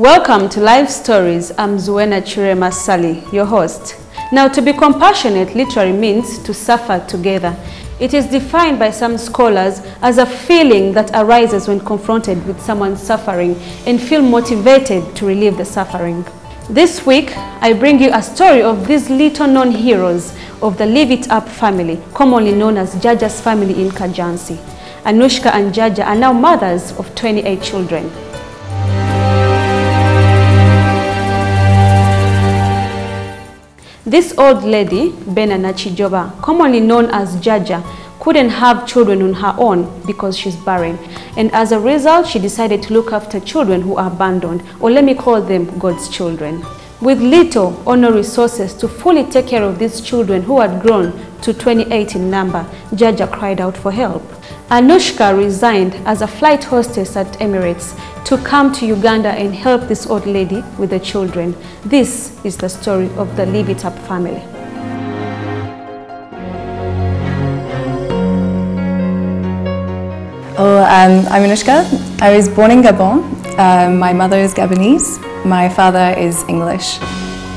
Welcome to Life Stories. I'm Zuena Chirema Sali, your host. Now, to be compassionate literally means to suffer together. It is defined by some scholars as a feeling that arises when confronted with someone's suffering and feel motivated to relieve the suffering. This week, I bring you a story of these little-known heroes of the Live It Up family, commonly known as Jaja's family in Kajansi. Anushka and Jaja are now mothers of 28 children. This old lady, Benana Chijoba, commonly known as Jaja, couldn't have children on her own because she's barren. And as a result, she decided to look after children who are abandoned, or let me call them God's children. With little or no resources to fully take care of these children who had grown to 28 in number, Jaja cried out for help. Anushka resigned as a flight hostess at Emirates to come to Uganda and help this old lady with the children. This is the story of the Live It Up family. I'm Anushka. I was born in Gabon. My mother is Gabonese. My father is English.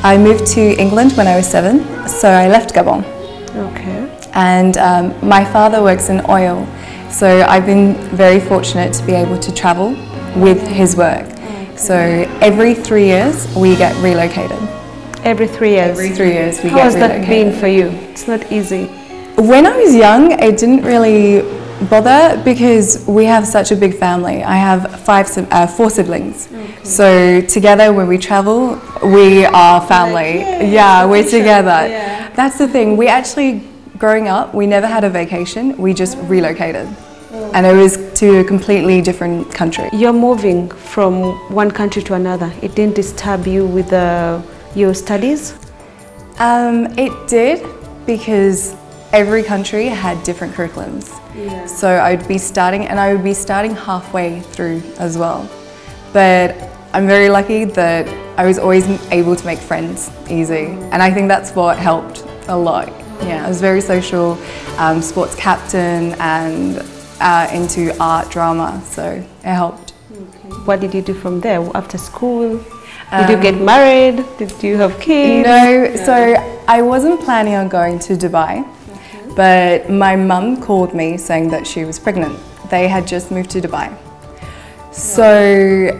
I moved to England when I was 7, so I left Gabon. Okay. And my father works in oil, so I've been very fortunate to be able to travel with his work. Okay. So every 3 years we get relocated. Every 3 years? Every 3 years we How get has relocated. that been for you? It's not easy. When I was young, it didn't really bother because we have such a big family. I have 4 siblings. Okay. So together when we travel, we are family. Yeah, we're together. Yeah. That's the thing. We actually, growing up, we never had a vacation. We just relocated. Oh. And it was to a completely different country. You're moving from one country to another. It didn't disturb you with your studies? It did, because every country had different curriculums. Yeah. So I would be starting halfway through as well. But I'm very lucky that I was always able to make friends easy. And I think that's what helped a lot. Yeah, I was very social, sports captain, and into art, drama, so it helped. Okay. What did you do from there after school? Did you get married? Did you have kids? No, so I wasn't planning on going to Dubai. But my mum called me saying that she was pregnant. They had just moved to Dubai. So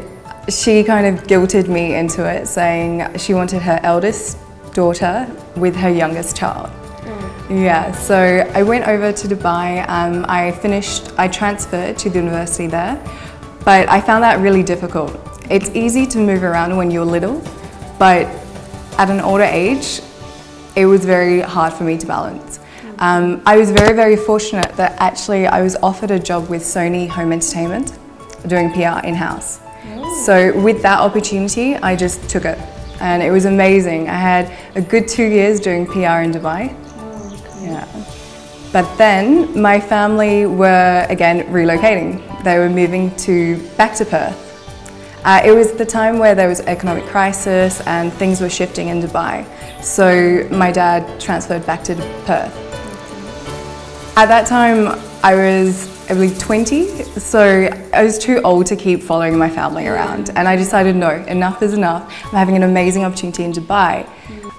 she kind of guilted me into it, saying she wanted her eldest daughter with her youngest child. Yeah, so I went over to Dubai. I transferred to the university there, but I found that really difficult. It's easy to move around when you're little, but at an older age, it was very hard for me to balance. I was very, very fortunate that actually I was offered a job with Sony Home Entertainment doing PR in-house. So with that opportunity, I just took it, and it was amazing. I had a good 2 years doing PR in Dubai. Yeah. But then my family were again relocating. They were moving back to Perth. It was the time where there was economic crisis and things were shifting in Dubai. So my dad transferred back to Perth. At that time, I was, I believe, 20, so I was too old to keep following my family around. And I decided, no, enough is enough. I'm having an amazing opportunity in Dubai.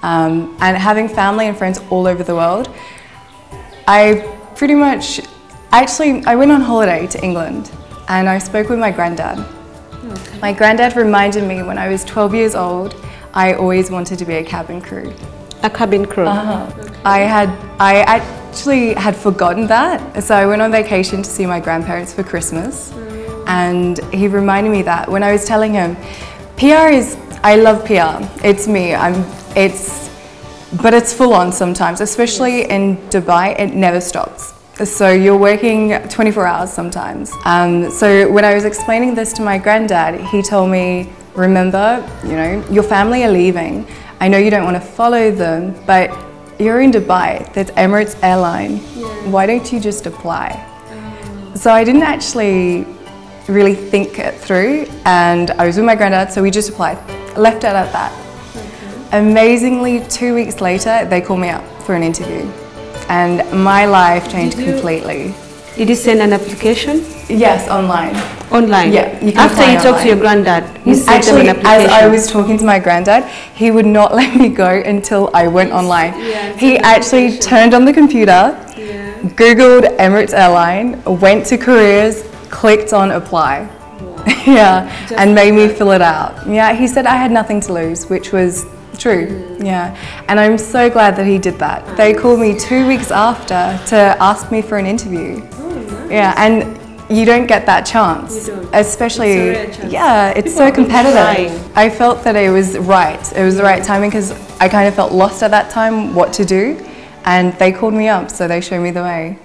And having family and friends all over the world, I went on holiday to England and I spoke with my granddad. Okay. My granddad reminded me when I was 12 years old, I always wanted to be a cabin crew. A cabin crew? Okay. I actually had forgotten that, so I went on vacation to see my grandparents for Christmas, and he reminded me that when I was telling him, I love PR, it's me, but it's full on sometimes, especially in Dubai, it never stops. So you're working 24 hours sometimes. So when I was explaining this to my granddad, he told me, remember, your family are leaving. I know you don't want to follow them, but you're in Dubai, that's Emirates airline. Yeah. Why don't you just apply? So I didn't actually really think it through, and I was with my granddad, so we just applied. Left it at that. Okay. Amazingly, 2 weeks later, they called me up for an interview, and my life changed completely. Did you send an application? Yes, online. Online? Yeah. You can After you talked to your granddad, you sent them an application? As I was talking to my granddad, he would not let me go until I went online. Yeah, he actually turned on the computer, Googled Emirates Airline, went to careers, clicked on apply. Yeah, and made me fill it out. Yeah, he said I had nothing to lose, which was true. Yeah, and I'm so glad that he did that. They called me 2 weeks after to ask me for an interview. Yeah, and you don't get that chance, especially, it's so competitive. I felt that it was right. It was the right timing because I kind of felt lost at that time what to do, and they called me up, so they showed me the way.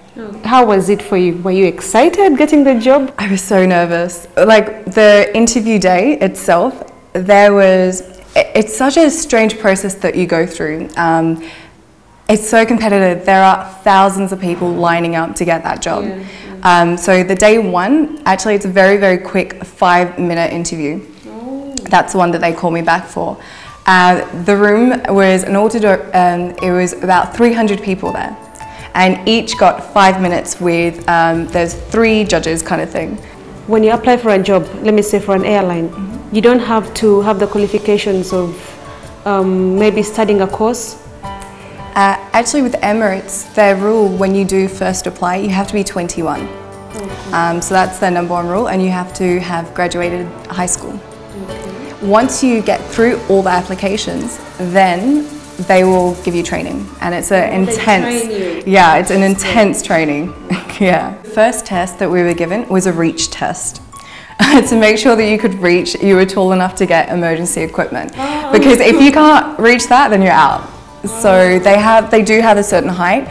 How was it for you? Were you excited getting the job? I was so nervous. Like the interview day itself, it's such a strange process that you go through. It's so competitive. There are thousands of people lining up to get that job. So the day one, actually it's a very, very quick 5-minute interview. That's the one that they call me back for. The room was an it was about 300 people there. And each got 5 minutes with, there's 3 judges kind of thing. When you apply for a job, let me say for an airline, you don't have to have the qualifications of maybe studying a course? Actually with Emirates, their rule when you do first apply, you have to be 21. So that's their #1 rule, and you have to have graduated high school. Once you get through all the applications, then they will give you training, and it's an intense training. Yeah. First test that we were given was a reach test. To make sure that you could reach, you were tall enough to get emergency equipment. Because if you can't reach that, then you're out. So they do have a certain height.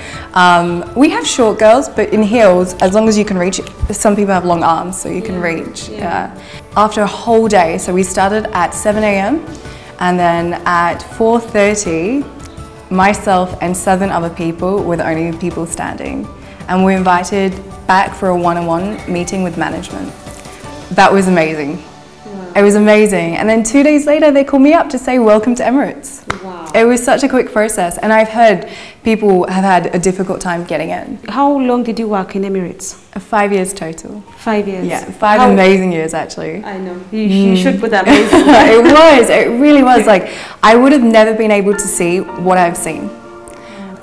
We have short girls, but in heels, as long as you can reach, some people have long arms, so you can reach. Yeah. After a whole day, so we started at 7 a.m. and then at 4:30, myself and 7 other people were the only people standing. And we were invited back for a one-on-one meeting with management. That was amazing. It was amazing. And then 2 days later, they called me up to say, welcome to Emirates. Wow. It was such a quick process. And I've heard people have had a difficult time getting in. How long did you work in Emirates? 5 years total. 5 years? Yeah, 5 amazing years actually. I know. You should put that amazing. It really was. Like, I would have never been able to see what I've seen.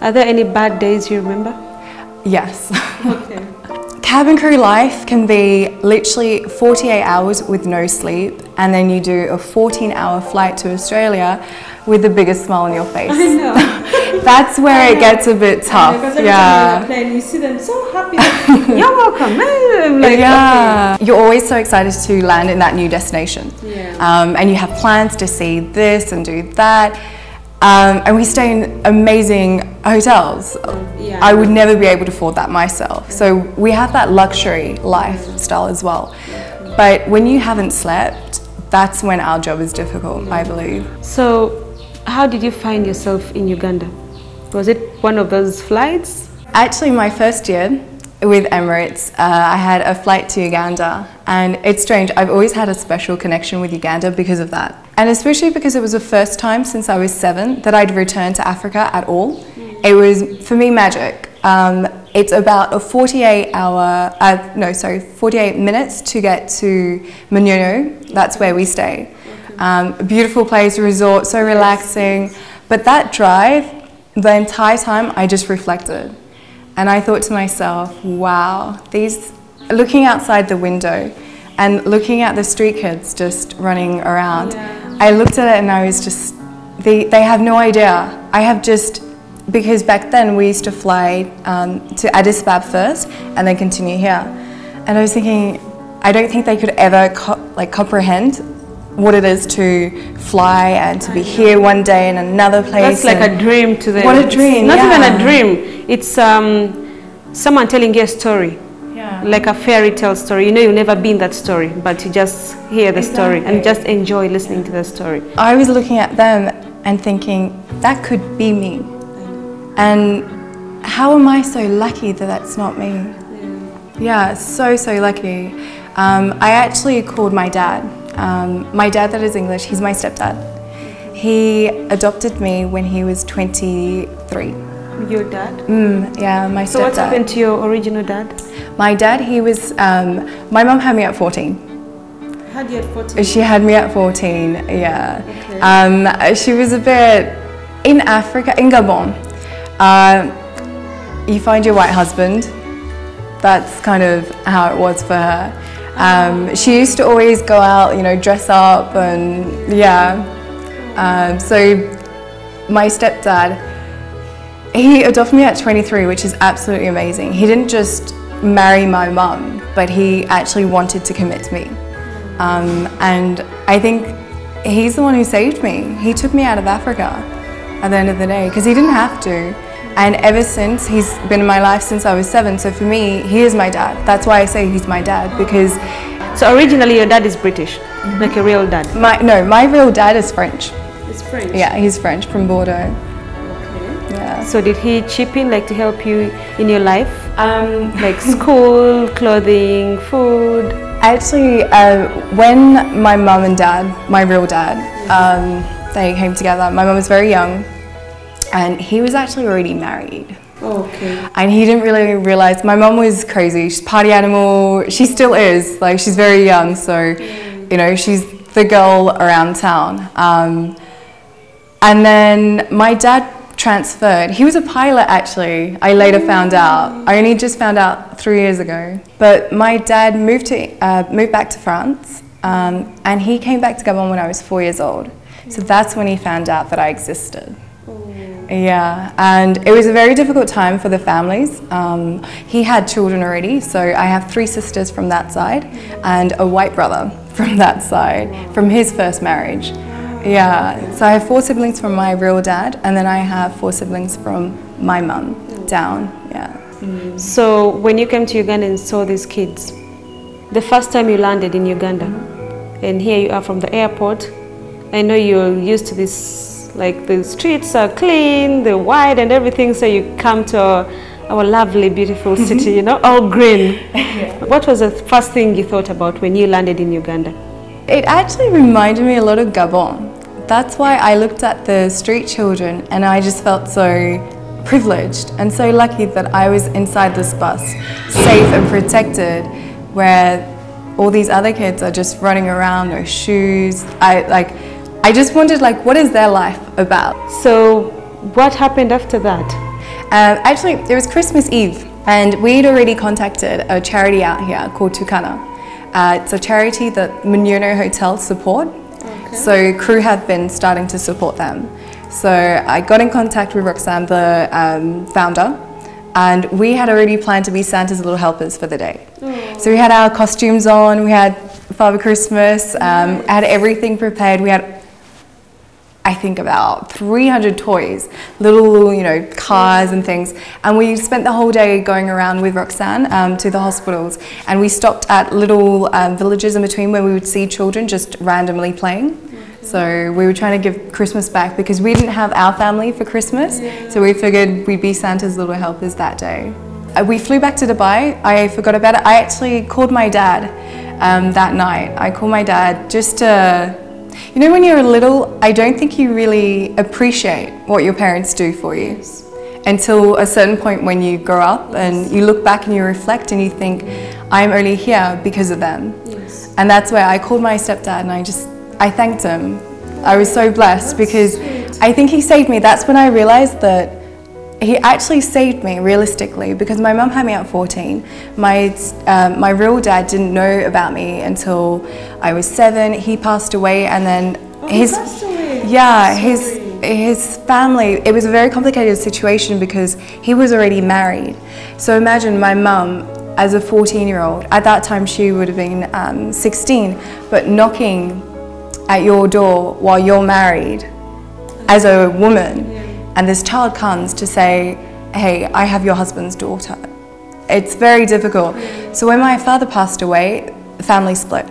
Are there any bad days you remember? Yes. Okay. Cabin crew life can be literally 48 hours with no sleep, and then you do a 14-hour flight to Australia with the biggest smile on your face. I know. That's where it gets a bit tough. Because every time you're playing, you see them so happy. You're welcome. Like, yeah. Okay. You're always so excited to land in that new destination. Yeah. And you have plans to see this and do that. And we stay in amazing hotels. Yeah. I would never be able to afford that myself. So we have that luxury lifestyle as well. But when you haven't slept, that's when our job is difficult, I believe. So how did you find yourself in Uganda? Was it one of those flights? Actually, my first year with Emirates, I had a flight to Uganda, and it's strange, I've always had a special connection with Uganda because of that. And especially because it was the first time since I was 7 that I'd returned to Africa at all. It was, for me, magic. It's about a 48 minutes to get to Manyono. That's where we stay. A beautiful place, resort, so relaxing. But that drive, the entire time, I just reflected. And I thought to myself, wow, looking outside the window and looking at the street kids just running around, I looked at it and I was just, they have no idea. Because back then we used to fly to Addis Ababa first and then continue here. And I was thinking, I don't think they could ever comprehend what it is to fly and to be here one day in another place. That's like a dream to them. What a dream, Not even a dream. It's someone telling you a story. Like a fairy tale story. You know you've never been that story, but you just hear the story and just enjoy listening to the story. I was looking at them and thinking, that could be me. And how am I so lucky that that's not me? Yeah, so lucky. I actually called my dad. My dad that is English, he's my stepdad. He adopted me when he was 23. Your dad? Yeah, my stepdad. So what happened to your original dad? My dad, he was, my mum had me at 14. Had you at 14? She had me at 14, yeah. Okay. She was a bit, in Africa, in Gabon, you find your white husband. That's kind of how it was for her. She used to always go out, you know, dress up and yeah. So my stepdad, he adopted me at 23, which is absolutely amazing. He didn't just marry my mum, but he actually wanted to commit to me. And I think he's the one who saved me. He took me out of Africa at the end of the day because he didn't have to. And ever since, he's been in my life since I was 7. So for me, he is my dad. That's why I say he's my dad, because... So originally your dad is British, like a real dad? No, my real dad is French. It's French? Yeah, he's French, from Bordeaux. Okay. Yeah. So did he chip in, like, to help you in your life? Like school, clothing, food? Actually, when my mum and dad, my real dad, they came together, my mum was very young. And he was actually already married. Oh, okay. And he didn't really realize, my mum was crazy, she's a party animal, she still is, like she's very young, so, you know, she's the girl around town. And then my dad transferred, he was a pilot actually, I later found out. I only just found out 3 years ago. But my dad moved back to France, and he came back to Gabon when I was 4 years old. So that's when he found out that I existed. Yeah, and it was a very difficult time for the families. He had children already, so I have 3 sisters from that side and a white brother from that side, from his first marriage. Yeah, so I have 4 siblings from my real dad, and then I have 4 siblings from my mum down, yeah. So when you came to Uganda and saw these kids, the first time you landed in Uganda, and here you are from the airport, I know you're used to this, like the streets are clean, they're wide and everything, so you come to our lovely, beautiful city, you know, all green. Yeah. What was the first thing you thought about when you landed in Uganda? It actually reminded me a lot of Gabon. That's why I looked at the street children and I just felt so privileged and so lucky that I was inside this bus, safe and protected, where all these other kids are just running around, no shoes. I just wondered, like, what is their life about? So what happened after that? Actually, it was Christmas Eve, and we'd already contacted a charity out here called Tukana. It's a charity that Munyono Hotel support, so crew have been starting to support them. So I got in contact with Roxanne, the founder, and we had already planned to be Santa's little helpers for the day. So we had our costumes on, we had Father Christmas, had everything prepared. We had, I think, about 300 toys, little, you know, cars and things. And we spent the whole day going around with Roxanne to the hospitals. And we stopped at little villages in between where we would see children just randomly playing. So we were trying to give Christmas back because we didn't have our family for Christmas. So we figured we'd be Santa's little helpers that day. We flew back to Dubai. I forgot about it. I actually called my dad that night. I called my dad just to... You know, when you're little, I don't think you really appreciate what your parents do for you until a certain point when you grow up and you look back and you reflect and you think, I'm only here because of them. And that's where I called my stepdad and I thanked him. I was so blessed because I think he saved me. That's when I realized that he actually saved me realistically, because my mum had me at 14. My real dad didn't know about me until I was 7. He passed away, and then his family. It was a very complicated situation because he was already married. So imagine my mum as a 14-year-old. At that time, she would have been 16, but knocking at your door while you're married as a woman. And this child comes to say, hey, I have your husband's daughter. It's very difficult. So when my father passed away, the family split.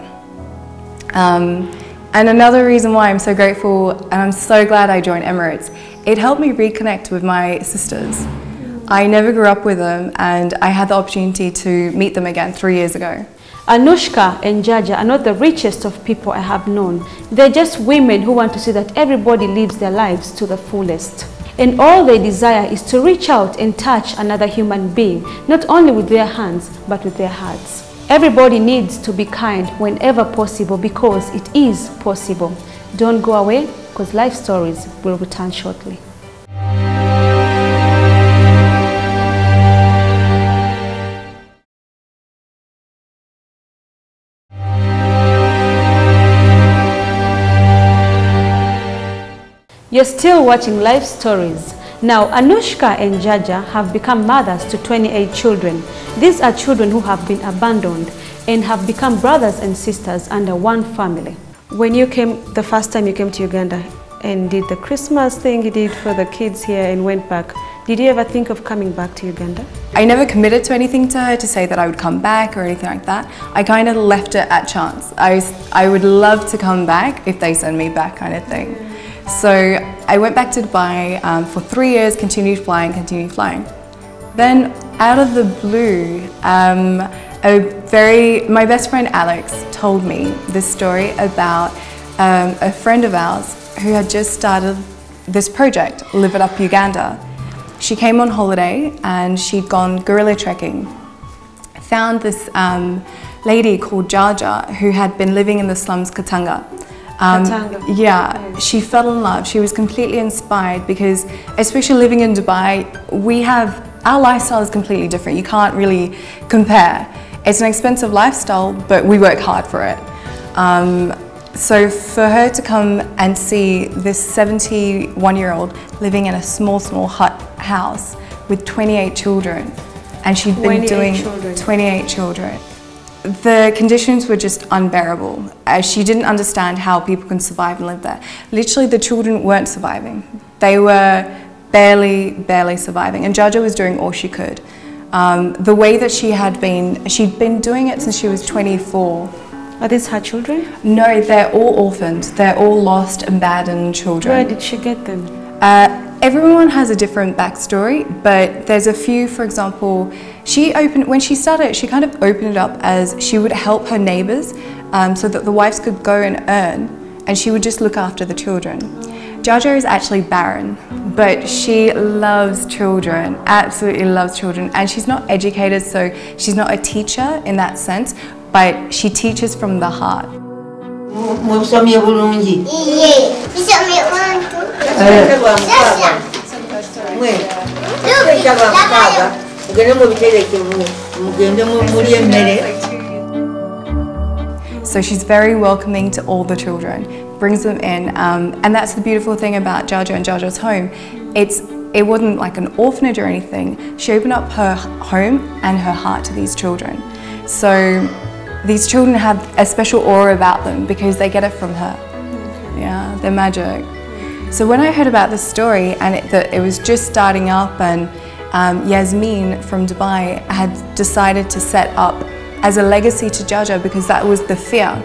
And another reason why I'm so grateful and I'm so glad I joined Emirates, it helped me reconnect with my sisters. I never grew up with them, and I had the opportunity to meet them again 3 years ago. Anushka and Jaja are not the richest of people I have known. They're just women who want to see that everybody lives their lives to the fullest. And all they desire is to reach out and touch another human being, not only with their hands, but with their hearts. Everybody needs to be kind whenever possible, because it is possible. Don't go away, because Life Stories will return shortly. You're still watching Life Stories. Now, Anushka and Jaja have become mothers to 28 children. These are children who have been abandoned and have become brothers and sisters under one family. When you came, the first time you came to Uganda and did the Christmas thing you did for the kids here and went back, did you ever think of coming back to Uganda? I never committed to anything to her to say that I would come back or anything like that. I kind of left it at chance. I would love to come back if they send me back, kind of thing. So I went back to Dubai for 3 years, continued flying. Then out of the blue, my best friend Alex told me this story about a friend of ours who had just started this project, Live It Up Uganda. She came on holiday and she'd gone gorilla trekking. Found this lady called Jaja who had been living in the slums Katanga. Yeah, she fell in love. She was completely inspired because, especially living in Dubai, our lifestyle is completely different. You can't really compare. It's an expensive lifestyle, but we work hard for it. So for her to come and see this 71-year-old living in a small hut house with 28 children, and she'd been doing 28 children. The conditions were just unbearable. She didn't understand how people can survive and live there. Literally, the children weren't surviving. They were barely surviving, and Jaja was doing all she could. The way that she'd been doing it since she was 24. Are these her children? No, they're all orphaned. They're all lost, abandoned children. Where did she get them? Everyone has a different backstory, but there's a few. For example, when she started, she kind of opened it up as she would help her neighbors so that the wives could go and earn, and she would just look after the children. Jaja is actually barren, but she loves children, absolutely loves children, and she's not educated, so she's not a teacher in that sense, but she teaches from the heart. So she's very welcoming to all the children, brings them in, and that's the beautiful thing about Jaja and Jaja's home. It wasn't like an orphanage or anything. She opened up her home and her heart to these children. So these children have a special aura about them because they get it from her. Yeah, they're magic. So when I heard about this story and that it was just starting up, and Yasmin from Dubai had decided to set up as a legacy to Jaja, because that was the fear.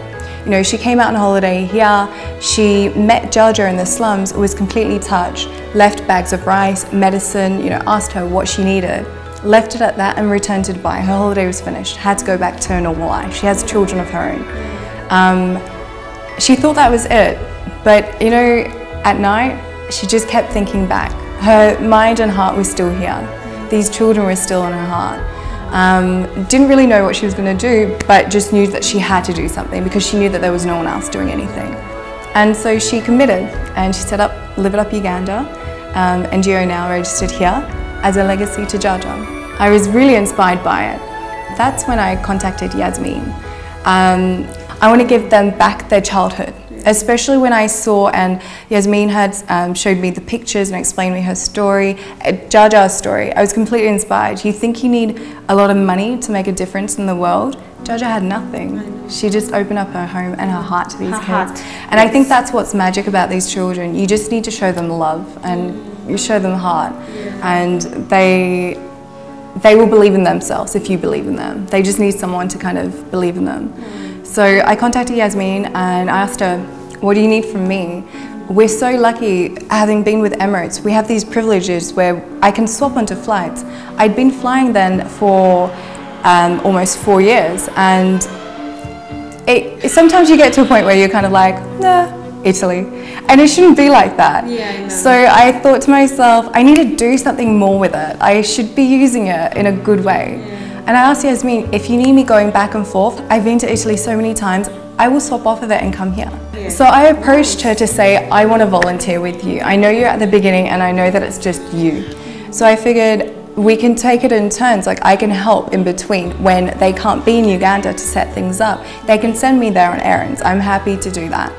You know, she came out on holiday here, she met Jaja in the slums, was completely touched, left bags of rice, medicine, you know, asked her what she needed, left it at that and returned to Dubai. Her holiday was finished, had to go back to her normal life. She has children of her own. She thought that was it, but you know, at night, she just kept thinking back. Her mind and heart was still here. These children were still in her heart. Didn't really know what she was going to do, but just knew that she had to do something because she knew that there was no one else doing anything. And so she committed and she set up Live It Up Uganda, NGO now registered here, as a legacy to Jaja. I was really inspired by it. That's when I contacted Yasmin. I want to give them back their childhood, especially when I saw, and Yasmin had showed me the pictures and explained me her story, Jaja's story. I was completely inspired. You think you need a lot of money to make a difference in the world? Jaja had nothing. She just opened up her home and her heart to these kids. And I think that's what's magic about these children. You just need to show them love and you show them heart. And they will believe in themselves if you believe in them. They just need someone to kind of believe in them. So I contacted Yasmin and I asked her, what do you need from me? We're so lucky, having been with Emirates, we have these privileges where I can swap onto flights. I'd been flying then for almost 4 years, and sometimes you get to a point where you're kind of like, nah, Italy, and it shouldn't be like that. Yeah, I know. So I thought to myself, I need to do something more with it. I should be using it in a good way. Yeah. And I asked Yasmin, if you need me going back and forth, I've been to Italy so many times, I will swap off of it and come here. Yeah. So I approached her to say, I want to volunteer with you. I know you're at the beginning and I know that it's just you. So I figured we can take it in turns, like I can help in between when they can't be in Uganda to set things up. They can send me there on errands. I'm happy to do that.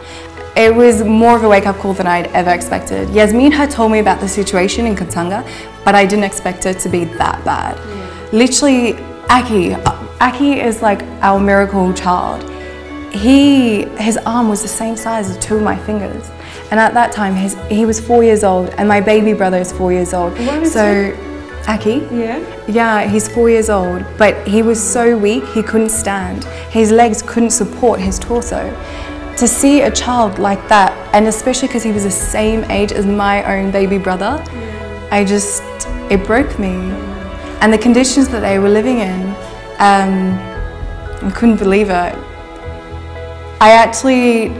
It was more of a wake-up call than I'd ever expected. Yasmin had told me about the situation in Katanga, but I didn't expect it to be that bad. Yeah. Literally, Aki is like our miracle child. His arm was the same size as two of my fingers. And at that time, he was 4 years old and my baby brother is 4 years old. So, Aki? Yeah, he's 4 years old, but he was so weak, he couldn't stand. His legs couldn't support his torso. To see a child like that, and especially because he was the same age as my own baby brother, it broke me. And the conditions that they were living in, I couldn't believe it. I actually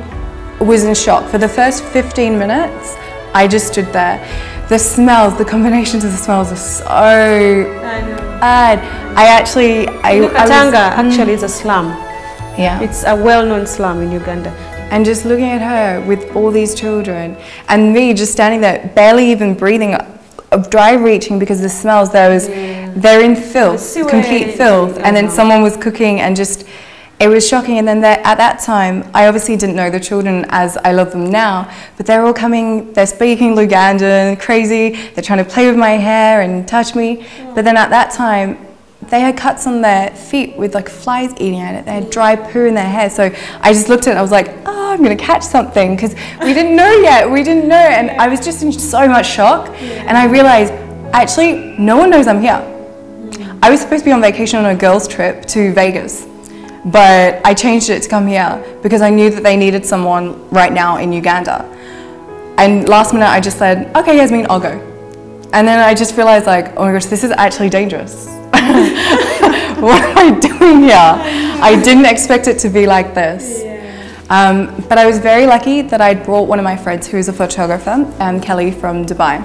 was in shock. For the first 15 minutes, I just stood there. The smells, the combinations of the smells are so bad. Katanga actually is a slum. Yeah. It's a well-known slum in Uganda. And just looking at her with all these children and me just standing there, barely even breathing, dry reaching because the smells, they're in filth, complete filth. And then someone was cooking and just, it was shocking. And then at that time, I obviously didn't know the children as I love them now, but they're all coming, they're speaking Lugandan, crazy, they're trying to play with my hair and touch me. But then at that time, they had cuts on their feet with like flies eating at it. They had dry poo in their hair. So I just looked at it and I was like, oh, I'm gonna catch something, because we didn't know yet, And I was just in so much shock. And I realized, actually, no one knows I'm here. I was supposed to be on vacation on a girls' trip to Vegas, but I changed it to come here because I knew that they needed someone right now in Uganda. And last minute I just said, okay, Yasmin, I'll go. And then I just realized, like, oh my gosh, this is actually dangerous. What am I doing here? I didn't expect it to be like this. But I was very lucky that I'd brought one of my friends who's a photographer, Kelly from Dubai,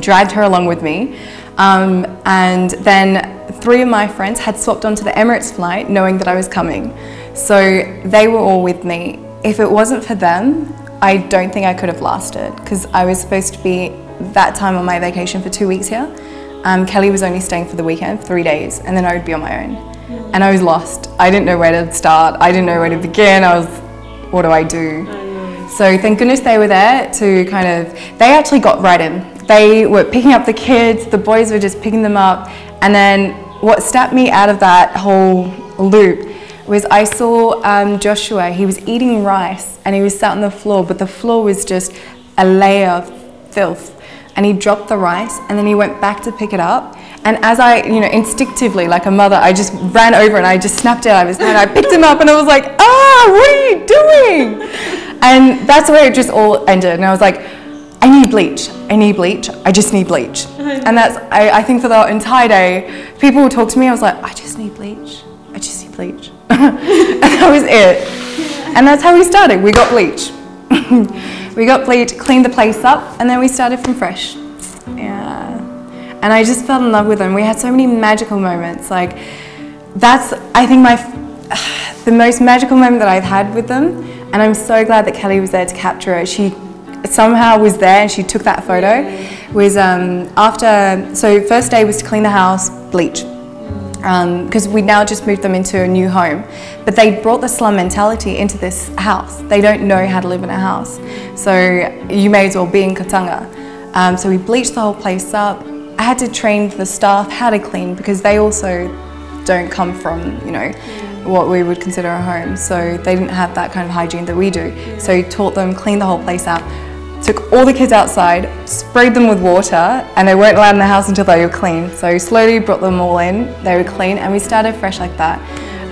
dragged her along with me. And then 3 of my friends had swapped onto the Emirates flight knowing that I was coming. So they were all with me. If it wasn't for them, I don't think I could have lasted, because I was supposed to be that time on my vacation for 2 weeks here. Kelly was only staying for the weekend, 3 days, and then I would be on my own. And I was lost. I didn't know where to start. I didn't know where to begin. What do I do? So thank goodness they were there to they actually got right in. They were picking up the kids, the boys were just picking them up. And then what snapped me out of that whole loop was I saw Joshua, he was eating rice and he was sat on the floor, but the floor was just a layer of filth. And he dropped the rice and then he went back to pick it up. And as I, instinctively, like a mother, I just ran over and I just snapped it out of his hand. I picked him up and I was like, what are you doing? And that's where it just all ended. And I was like, I need bleach. I just need bleach. And that's, I think for the entire day, people would talk to me. I was like, I just need bleach. And that was it. And that's how we started. We got bleach. We got bleach, cleaned the place up, and then we started from fresh. Yeah. And I just fell in love with them. We had so many magical moments. Like, that's, I think, the most magical moment that I've had with them. And I'm so glad that Kelly was there to capture it. She somehow was there and she took that photo. Was so first day was to clean the house, bleach. Because we now just moved them into a new home. But they brought the slum mentality into this house. They don't know how to live in a house. So you may as well be in Katanga. So we bleached the whole place up. I had to train the staff how to clean because they also don't come from, what we would consider a home. So they didn't have that kind of hygiene that we do. So taught them, cleaned the whole place out. Took all the kids outside, sprayed them with water, and they weren't allowed in the house until they were clean. So slowly brought them all in, they were clean, and we started fresh like that.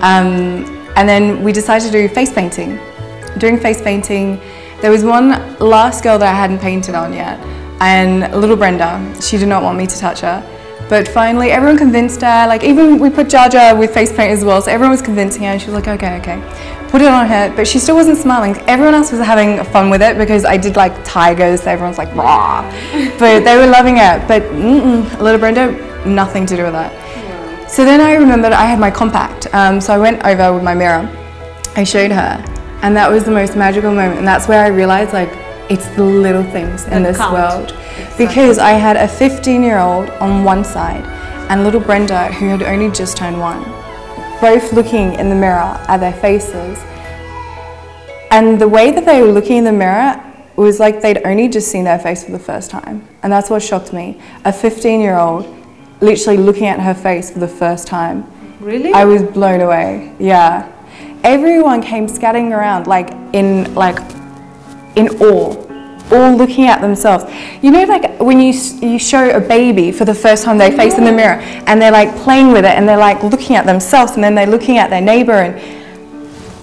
And then we decided to do face painting. During face painting, there was one last girl that I hadn't painted on yet, and little Brenda, she did not want me to touch her. But finally, everyone convinced her. Like, even we put Jar Jar with face paint as well, so everyone was convincing her, and she was like, okay, okay. Put it on her, but she still wasn't smiling. Everyone else was having fun with it because I did like tigers, so everyone's like, rah. But they were loving it. But little Brenda, nothing to do with that. Yeah. So then I remembered I had my compact. So I went over with my mirror. I showed her, and that was the most magical moment. And that's where I realized, like, it's the little things in this world. Exactly. Because I had a 15-year-old on one side and little Brenda, who had only just turned 1. Both looking in the mirror at their faces, and the way that they were looking in the mirror was like they'd only just seen their face for the first time, and that's what shocked me. A 15-year-old literally looking at her face for the first time. Really? I was blown away. Yeah, everyone came scattering around in awe, all looking at themselves. You know, like when you show a baby for the first time their face in the mirror, and they're like playing with it, and they're like looking at themselves, and then they're looking at their neighbor. And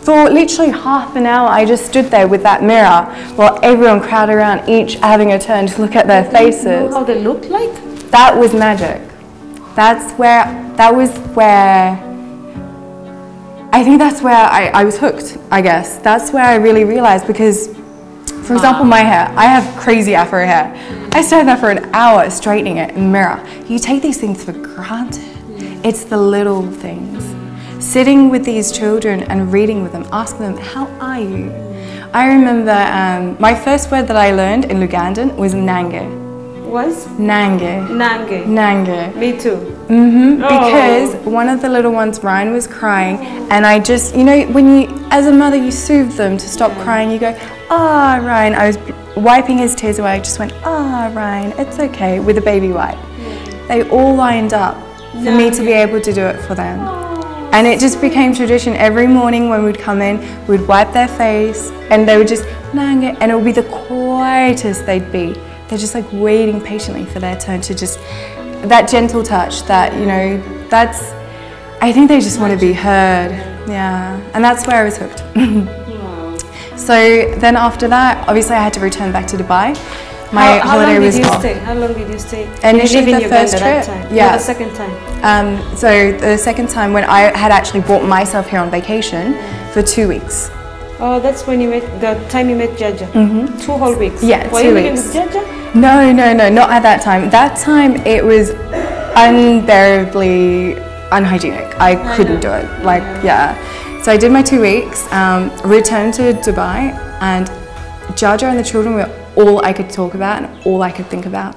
for literally half an hour I just stood there with that mirror while everyone crowded around, each having a turn to look at their faces. You know how they looked like? That was magic. That was where I think that's where I was hooked, I guess. That's where I really realized, because for example, my hair, I have crazy afro hair. I stayed there for an hour straightening it in the mirror. You take these things for granted. It's the little things. Sitting with these children and reading with them, asking them, how are you? I remember my first word that I learned in Ugandan was nange. Was? Nange. Nange. Nange. Me too. Because one of the little ones, Ryan, was crying, and I just, you know, when you, as a mother, you soothe them to stop crying. You go, ah, Ryan. I was wiping his tears away. I just went, ah, Ryan, it's okay, with a baby wipe. They all lined up for me to be able to do it for them. And it just became tradition. Every morning when we'd come in, we'd wipe their face, and they would just, nange, and it would be the quietest they'd be. They're just like waiting patiently for their turn to just, that gentle touch, that, you know, that's, I think they just want to be heard. Yeah, and that's where I was hooked. So then after that, obviously I had to return back to Dubai. My holiday was off. How long did you stay? Initially the first trip, yeah. The second time? So the second time, when I had actually brought myself here on vacation for 2 weeks. Oh, that's when you met, the time you met Jaja? 2 whole weeks? Yeah, 2 weeks. Were you living with Jaja? No, not at that time. That time it was unbearably unhygienic. I couldn't do it. Like, yeah. So I did my 2 weeks, returned to Dubai, and Jaja and the children were all I could talk about and all I could think about.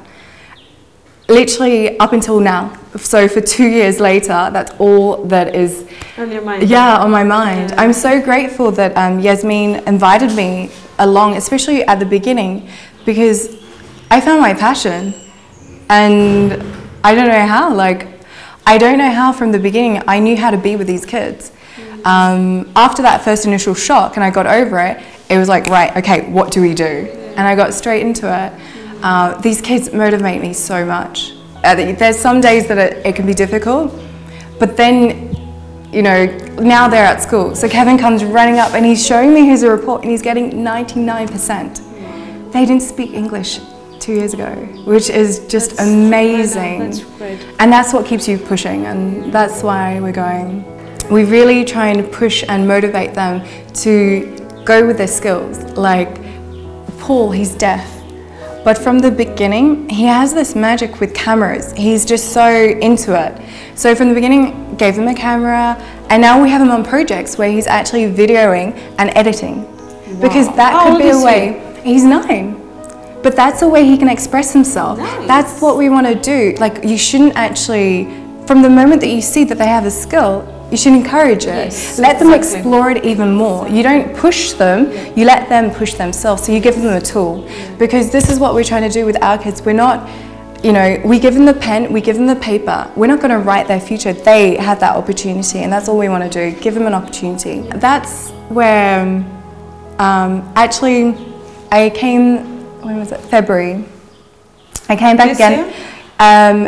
Literally up until now. So for 2 years later, that's all that is on your mind. Yeah, on my mind. Yeah. I'm so grateful that Yasmin invited me along, especially at the beginning, because I found my passion, and I don't know how. Like, I don't know how from the beginning I knew how to be with these kids. After that first initial shock and I got over it, it was like, right, okay, what do we do? And I got straight into it. These kids motivate me so much. There's some days that it can be difficult, but then, you know, now they're at school. So Kevin comes running up and he's showing me his report, and he's getting 99%. They didn't speak English 2 years ago, which is just amazing. That's great. And that's what keeps you pushing, and that's why we're going. We really try and push and motivate them to go with their skills. Like Paul, he's deaf, but from the beginning, he has this magic with cameras. He's just so into it. So from the beginning, gave him a camera, and now we have him on projects where he's actually videoing and editing. Wow. Because that could be a way. He's 9. But that's a way he can express himself. Nice. That's what we want to do. Like, you shouldn't actually, from the moment that you see that they have a skill, you should encourage it. Yes, let them explore it even more. You don't push them, you let them push themselves. So you give them a tool. Because this is what we're trying to do with our kids. We're not, you know, we give them the pen, we give them the paper. We're not going to write their future. They have that opportunity, and that's all we want to do. Give them an opportunity. That's where, actually, I came, when was it? February. I came back again.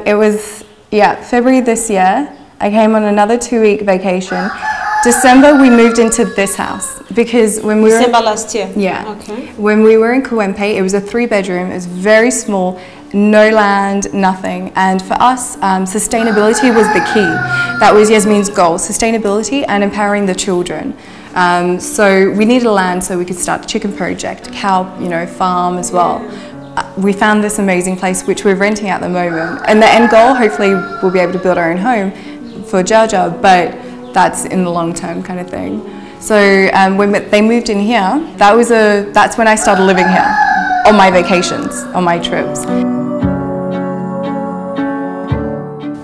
It was, yeah, February this year. I came on another 2-week vacation. December, we moved into this house because when we December last year? Yeah. Okay. When we were in Kuwempe, it was a 3-bedroom. It was very small, no land, nothing. And for us, sustainability was the key. That was Yasmin's goal, sustainability and empowering the children. So we needed land so we could start the chicken project, cow, farm as well. We found this amazing place which we're renting at the moment. And the end goal, hopefully we'll be able to build our own home for Jaja, but that's in the long term kind of thing. So when they moved in here, that's when I started living here, on my vacations, on my trips.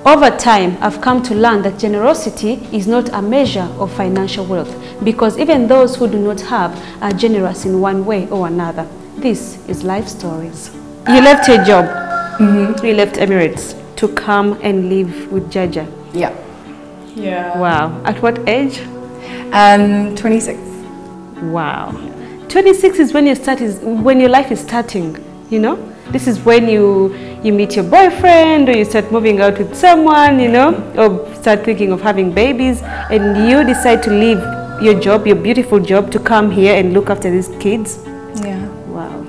Over time, I've come to learn that generosity is not a measure of financial wealth, because even those who do not have are generous in one way or another. This is Life Stories. You left your job, you left Emirates to come and live with Jaja. Yeah. Yeah. Wow. At what age? 26. Wow. 26 is when when your life is starting, This is when you meet your boyfriend, or you start moving out with someone, or start thinking of having babies, and you decide to leave your job, your beautiful job, to come here and look after these kids. Yeah. Wow.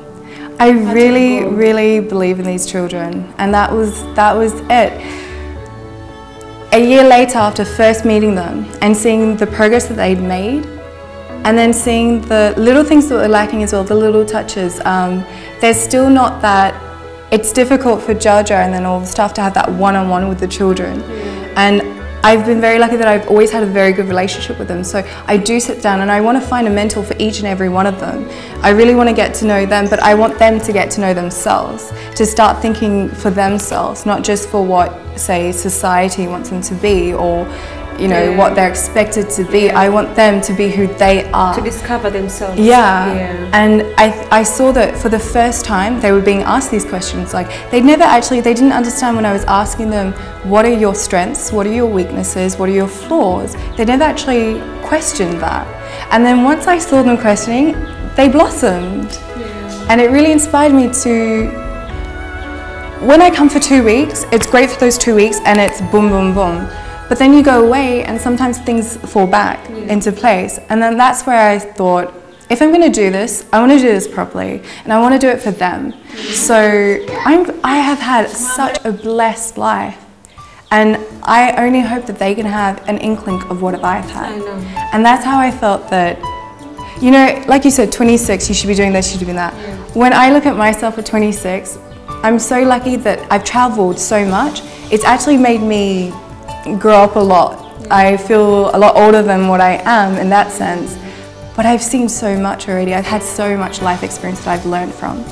I really believe in these children, and that was it. A year later, after first meeting them and seeing the progress that they'd made, and then seeing the little things that were lacking as well, the little touches, there's still not that. It's difficult for Jaja and then all the staff to have that one-on-one with the children. And I've been very lucky that I've always had a very good relationship with them. So I do sit down and I want to find a mentor for each and every one of them. I really want to get to know them, but I want them to get to know themselves, to start thinking for themselves, not just for what, say, society wants them to be, or what they're expected to be. I want them to be who they are. To discover themselves. Yeah. And I saw that for the first time they were being asked these questions. Like, they didn't understand when I was asking them, what are your strengths? What are your weaknesses? What are your flaws? They never actually questioned that. And then once I saw them questioning, they blossomed. And it really inspired me to, when I come for 2 weeks, it's great for those 2 weeks and it's boom, boom, boom. But then you go away and sometimes things fall back into place. And then that's where I thought, if I'm going to do this, I want to do this properly, and I want to do it for them. So I have had such a blessed life, and I only hope that they can have an inkling of what I've had. I know. And that's how I felt that, like you said, 26, you should be doing this, you should be doing that. When I look at myself at 26, I'm so lucky that I've traveled so much. It's actually made me grow up a lot. I feel a lot older than what I am in that sense, but I've seen so much already. I've had so much life experience that I've learned from.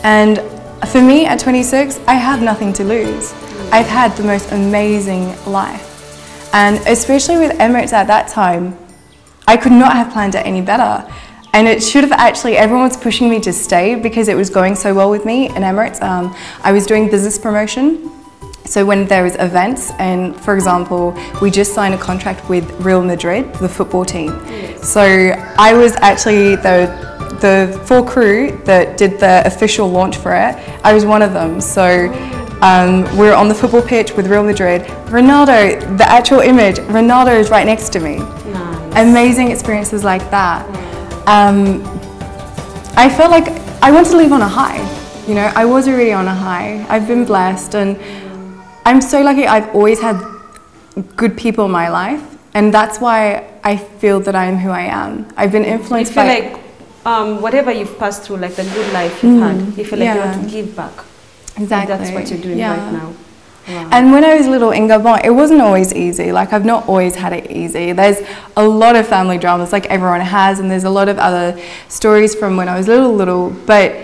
And for me at 26, I have nothing to lose. I've had the most amazing life. And especially with Emirates at that time, I could not have planned it any better. And it should have actually, everyone was pushing me to stay because it was going so well with me in Emirates. I was doing business promotion. So when there was events, and for example, we just signed a contract with Real Madrid, the football team. So I was actually the full crew that did the official launch for it. I was one of them. So we were on the football pitch with Real Madrid. Ronaldo, the actual image, Ronaldo is right next to me. Nice. Amazing experiences like that. I felt like I wanted to leave on a high. I was already on a high. I've been blessed, and I'm so lucky. I've always had good people in my life, and that's why I feel that I am who I am. I've been influenced by... You feel like whatever you've passed through, like the good life you've had, you feel like you want to give back. Exactly. And that's what you're doing right now. Wow. And when I was little in Gabon, it wasn't always easy. Like, I've not always had it easy. There's a lot of family dramas, like everyone has, and there's a lot of other stories from when I was little, but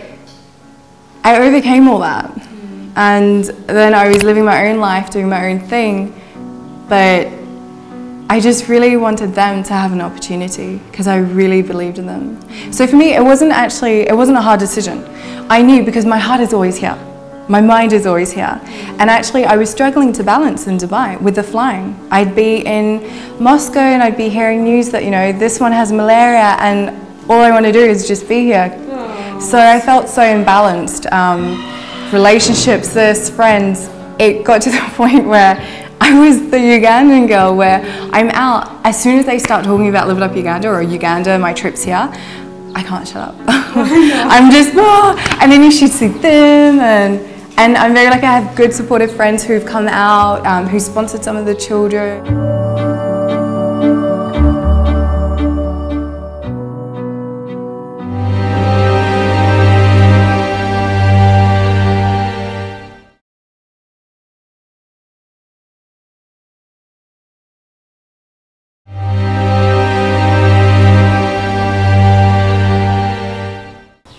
I overcame all that. And then I was living my own life, doing my own thing, but I just really wanted them to have an opportunity because I really believed in them. So for me, it wasn't a hard decision. I knew, because my heart is always here. My mind is always here. And actually, I was struggling to balance in Dubai with the flying. I'd be in Moscow and I'd be hearing news that, this one has malaria, and all I want to do is just be here. So I felt so imbalanced. Relationships, friends, it got to the point where I was the Ugandan girl, where I'm out. As soon as they start talking about Live It Up Uganda or Uganda, my trips here, I can't shut up. I'm just, and then you should see them, and And I'm very lucky I have good supportive friends who've come out, who sponsored some of the children.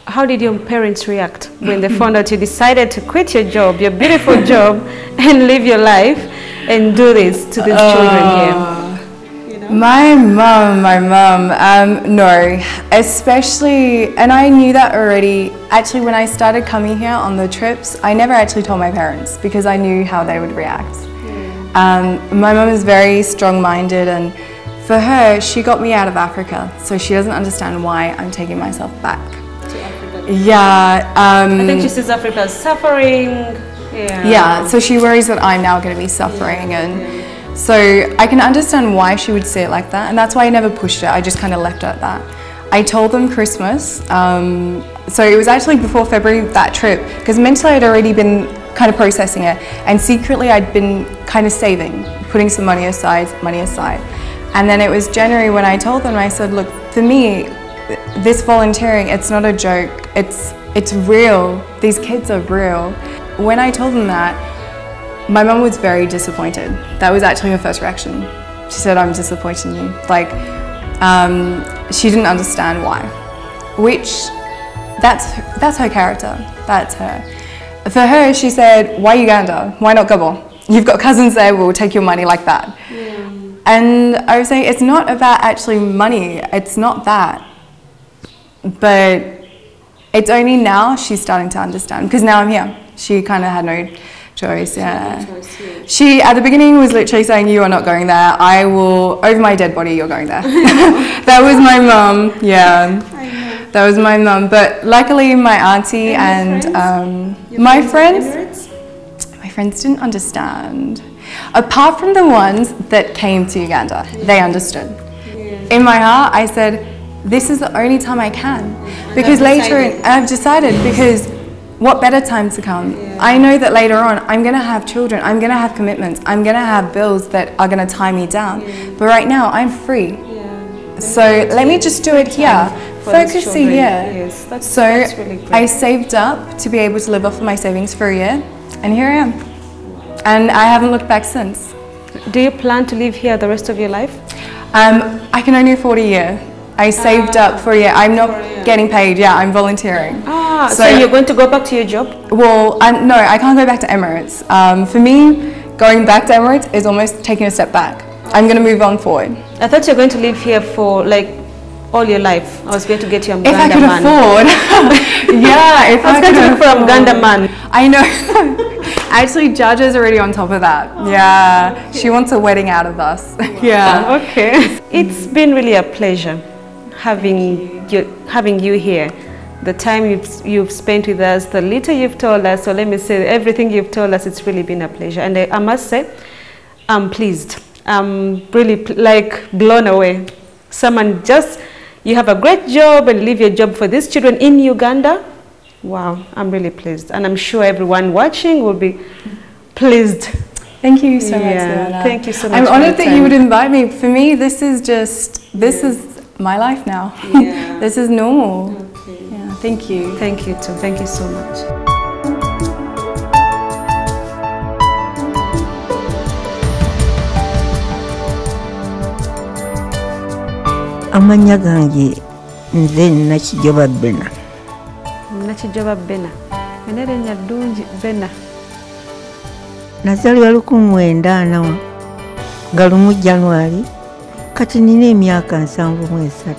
How did your parents react when they found out you decided to quit your job, your beautiful job, and live your life and do this to these children here? You know? My mum, no, especially, and I knew that already. Actually, when I started coming here on the trips, I never actually told my parents because I knew how they would react. My mum is very strong-minded, and for her, she got me out of Africa, so she doesn't understand why I'm taking myself back. Yeah. I think she sees Africa as suffering. Yeah, so she worries that I'm now going to be suffering, and so I can understand why she would say it like that, and that's why I never pushed it. I just kind of left it at that. I told them Christmas, so it was actually before February, that trip, because mentally I'd already been kind of processing it, and secretly I'd been kind of saving, putting some money aside. And then it was January when I told them, I said, look, for me, this volunteering, it's not a joke, it's real. These kids are real. When I told them that, my mum was very disappointed. That was actually her first reaction. She said, I'm disappointing you. Like, she didn't understand why. Which, that's her character, that's her. For her, she said, why Uganda? Why not Gabon? You've got cousins there, we'll take your money like that. Yeah. And I was saying, it's not about actually money, it's not that. But it's only now she's starting to understand, because now I'm here. She kind of had no choice, yeah. She, at the beginning, was literally saying, you are not going there. I will, over my dead body, you're going there. That was my mum, yeah. That was my mum. But luckily, my auntie and my friends didn't understand. Apart from the ones that came to Uganda, they understood. In my heart, I said, this is the only time I can, because I've decided, because what better time to come? I know that later on I'm going to have children, I'm going to have commitments, I'm going to have bills that are going to tie me down, but right now I'm free. So let me just do it here, focusing here. So really I saved up to be able to live off of my savings for a year, and here I am. And I haven't looked back since. Do you plan to live here the rest of your life? I can only afford a year. I saved up for a year. I'm not getting paid. Yeah, I'm volunteering. So you're going to go back to your job? Well, no, I can't go back to Emirates. For me, going back to Emirates is almost taking a step back. I'm going to move on forward. I thought you were going to live here for like all your life. I was going to get you a Uganda man. If I could afford. Yeah, if I was going to look for a Uganda man. I know. Actually, Jaja's already on top of that. Yeah, she wants a wedding out of us. Yeah. Okay. It's been really a pleasure having you here. The time you've spent with us, the little you've told us, so let me say everything you've told us, it's really been a pleasure. And I must say, I'm pleased. I'm really like blown away. Someone just, you have a great job and leave your job for these children in Uganda. Wow, I'm really pleased. And I'm sure everyone watching will be pleased. Thank you so much, Leona. Thank you so much. I'm honoured that you would invite me. For me, this is just, this is my life now. Yeah. This is normal. Okay. Yeah, thank you. Thank you too. Thank you so much. Amanya gange nze Nakijoba Bena. Nakijoba Bena. Enere nyadungi Bena. Nazaliwa 1940 nga 1 January kati nina emyaka 73.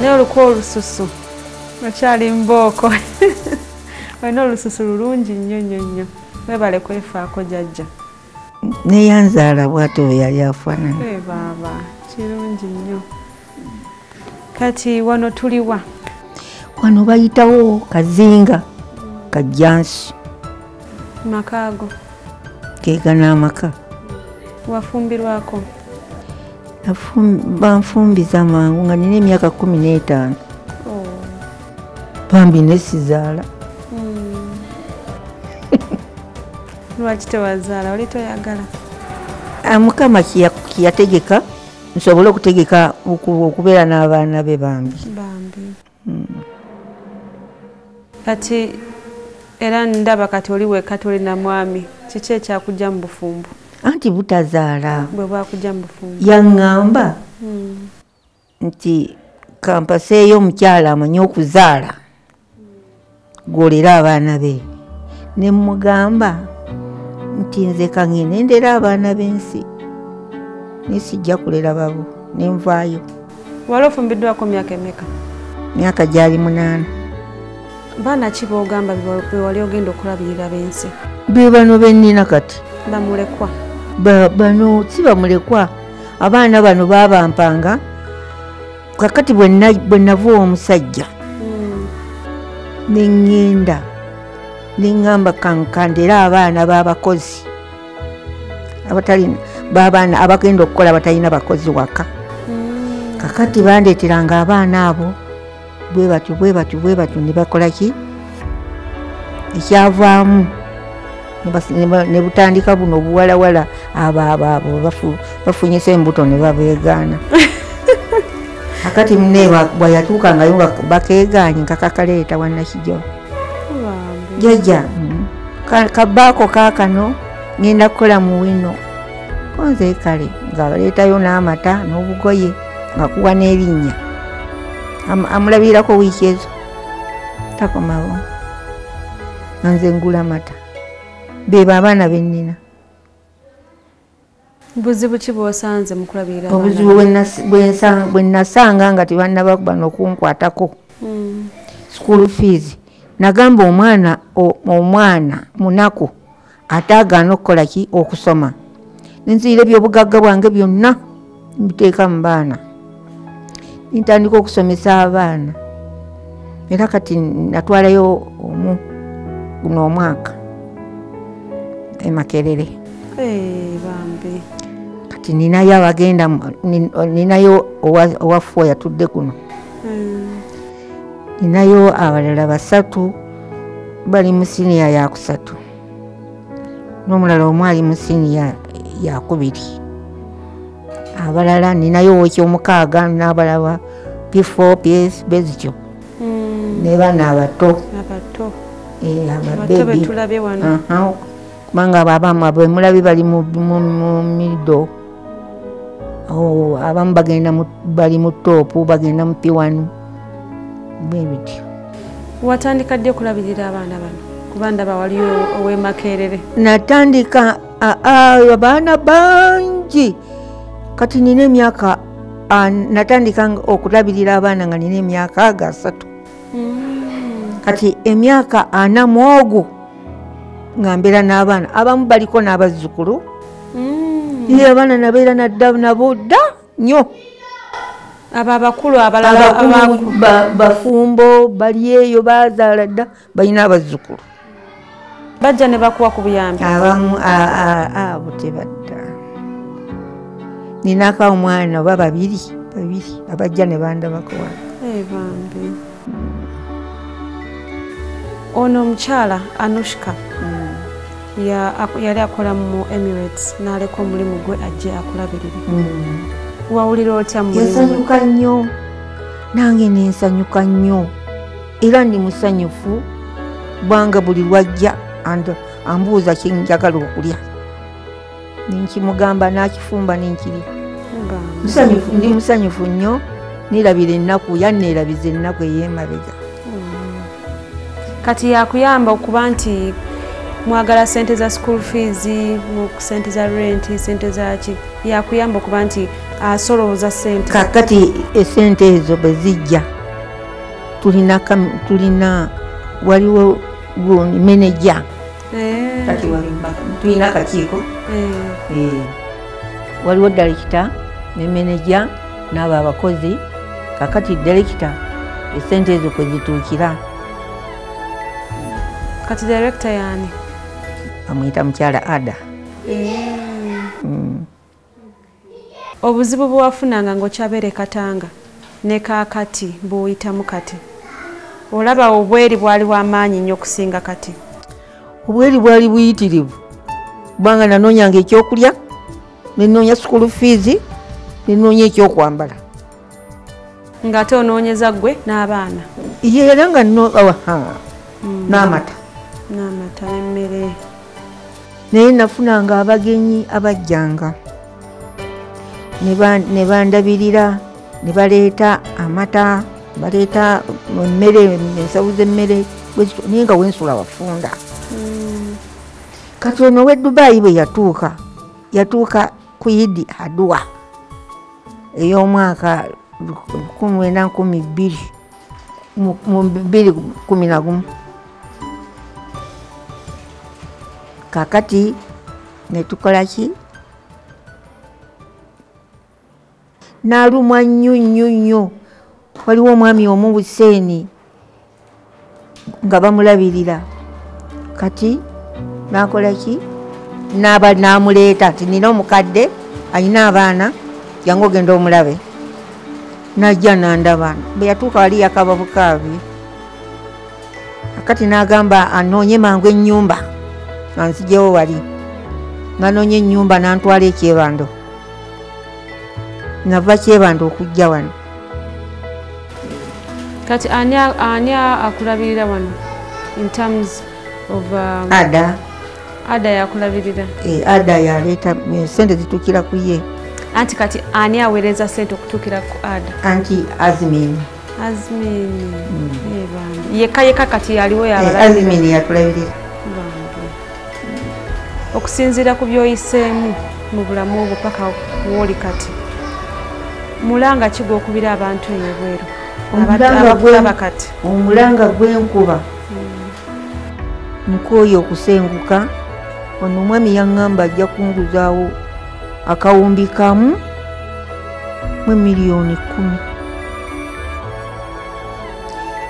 Ne oluko olususu. Okyali mbooko. Olina olususu lulungi nnyo. Webale kwefaako jjajja. Neyanzaala bw'atyo yali afaanana. Baaba, kirungi nnyo. Kati wano tuliwa? Wano bayitawo Kazinga, Kajjansi. Makaago? Keega n'amaka. Wafumbirwako? Banfumbiza mangu nga nina emyaka 15. Bambi nesizaala. Lwaki tewazaala oli toyagala? Mukama kiyategeka nsobole okutegeka okubeera n'abaana be bambi. Kati era ndaba kati oli wekka toli na mwami, kiki ekyakujja mu bufumbo? Anti butazaala bwe bwakujja mu bufumbo yaŋŋamba nti kampaseeyo omukyala amanyi okuzaala gwolera abaana be. Ne mugamba nti nze kangende ndera abaana b'ensi nesijja kulera babo nenvaayo. Wali ofumbiddwako myaka emeka? Myaka gyali 8. Baana ki boogamba bwe wali ogenda okulabirira b'ensi? Be bano bennina kati. Bamulekwa? Bano si bamulekwa. Abaana bano baabampanga kakati bwe nava omusajja neŋŋenda neŋŋamba kankandera abaana b'abakozi b'abaana abagenda okukola batalina bakozi waka. Kakati bandeeteranga abaana abo bwe batyo ne bakola ki ekyavaamu ne butandika buno obuwalawala abo bafunyisa embuto ne babeegaana. Kakati munne bweyatuukangayo nga bakeegaanye nkakakaleeta wannakijo jajja kabaako kaakano ngenda kukola mu wino konze kale nga baleetayo n'amata n'obugoye nga kuwa n'erinnya amulabirako wiiki ezo takomawo nze ngula mata. Bebo abaana bennina. Buzibu ki bw'osanze mu kulabirira abaana? Obuzibu bwe nasanga nga tebannaba n'okunkwatako school fees, nagamba omwana munaku ataagaana okukola ki okusoma. Nenziyira ebyobugagga bwange byonna mbiteeka mu baana, ntandika okusomesa abaana. Era kati natwalayo guno omwaka e Makerere. Bambi. Kati ninayo abagenda, ninayo owaffe yatudde kuno. Ninayo abalala 3 bali mu siniya ya 3 n'omulala omu ali mu siniya ya 2. Abalala ninayo ow'ekyomukaaga n'abalala P4 PS bezityo. Ne baana abato. Abato betulabye wano. Kubanga abamu bwe mulabi bali mu middle. Abamu bagenda bali mu toopu, bagenda mu P1 bwebityo. Watandika ddi okulabirira abaana bano? Kuba ndaba waliyo ow'e Makerere. Natandika abaana bangi. Kati nina emyaka natandika okulabirira abaana nga nina emyaka 3. Kati emyaka 4 mwogo nga mbeera n'abaana abamu baliko n'abazzukulu. Ye abaana nabeera nabo dda nnyo. Abo abakulu abalala bafumbo bali eyo bazaala dda balina abazzukulu. Bajja ne bakuwa ku buyambi? Abamu abo tebadda. Ninako omwana oba babiri abajja ne bandabako wano. Bambi. Ono omukyala Anushka yali akola mu Emirates n'aleka omulimu gwe ajje akulabirire. Wawulira otya mulimu? Yasanyuka nnyo, nange nensanyuka nnyo era ndi musanyufu bwanga buli lwajja ambuuza kyenjagala okulya ninkimugamba n'akifumba ninkirya. Ndi musanyufu nnyo, nirabira ennaku yanneerabiza ennaku ey'emabega. Kati yakuyamba okuba nti mwagala sente za school fees, sente za rent, sente za ki, yakuyamba okuba nti asolooza sente? Kakati esente ezo bwe zijja tulina waliwo manager. Kati tulina akakiiko. Waliwo director ne manager n'abo abakozi. Kakati director esente ezo kwe zituukira. Kati director yani? Amuyita mukyala Ada. Obuzibu bwewafunanga ng'okyabeera Katanga ne kaakati bw'oyitamu kati, olaba obweri bwali bw'amaanyi nnyo okusinga kati? Obweri bwali buyitirivu kubanga nanoonyanga ekyokulya, nenoonya school fees, nenoonya ekyokwambala. Ng'ate onoonyeza ggwe n'abaana. Era nga n'amata. N'amata n'emmere. Naye nafunanga abagenyi abajjanga ne bandabirira, ne baleeta amata, baleeta emmere, ensawo z'emmere, naye nga wensula wafunda. Kati ono w'e Dubai bwe yatuuka ku Idi Adua ey'omwaka 2011. Kakati ne tukola ki? N'alumwa nnyo. Waliwo omwami omu Buseeni nga bamulabirira. Kati n'akola ki? N'amuleeta nti nina omukadde alina abaana, jangu ogenda omulabe. Najja n'andaba. Bwe yatuuka wali yakaba bukaabi. Kati n'agamba anoonye mangu ennyumba anzijewo wali. N'anoonye ennyumba n'antwala ekyebando. Nava kyebando okujja wano. Kati ani akulabirira wano in terms of Ada yakulabirira? Ada yaleeta sente zitukira ku ye. Anti kati ani aweereza sente okutuukira ku Ada? Anti Azmin. Yekka kati yaliwo yabalabirira? Azmin yatulabirira. Okusinziira ku byoyiseemu mu bulamu obwo paka woli kati, mulanga ki gw'okubira abantu ebweru? Omulanga gw'enkuba nkooye okusenguka. Ono omwami yaŋŋamba ajja kunguzaawo akawumbi kamu mu miliyoni 10.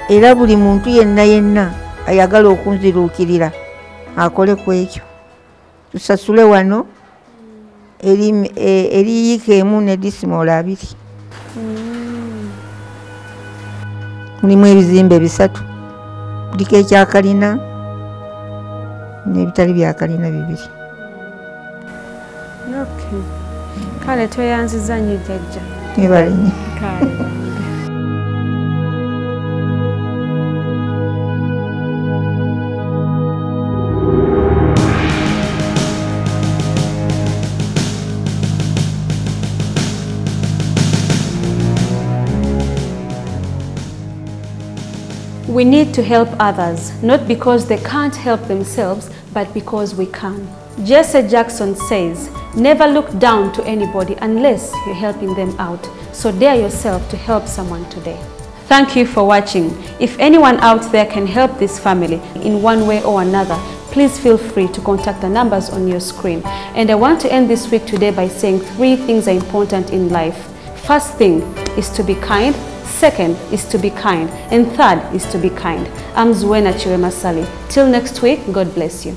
Era buli muntu yenna ayagala okunziruukirira akole ku ekyo. Tusasule wano eriyiika emu ne disimoola 2. Mulimu ebizimbe 3. Kuliko ekyakalina n'ebitali byakalina 2. Kale tweyanziza nnyo jjajja. Ebale nnyo. We need to help others, not because they can't help themselves, but because we can. Jesse Jackson says, never look down to anybody unless you're helping them out. So dare yourself to help someone today. Thank you for watching. If anyone out there can help this family in one way or another, please feel free to contact the numbers on your screen. And I want to end this week today by saying 3 things are important in life. First thing is to be kind. Second is to be kind. And third is to be kind. I'm Zuena Chiremasali. Till next week, God bless you.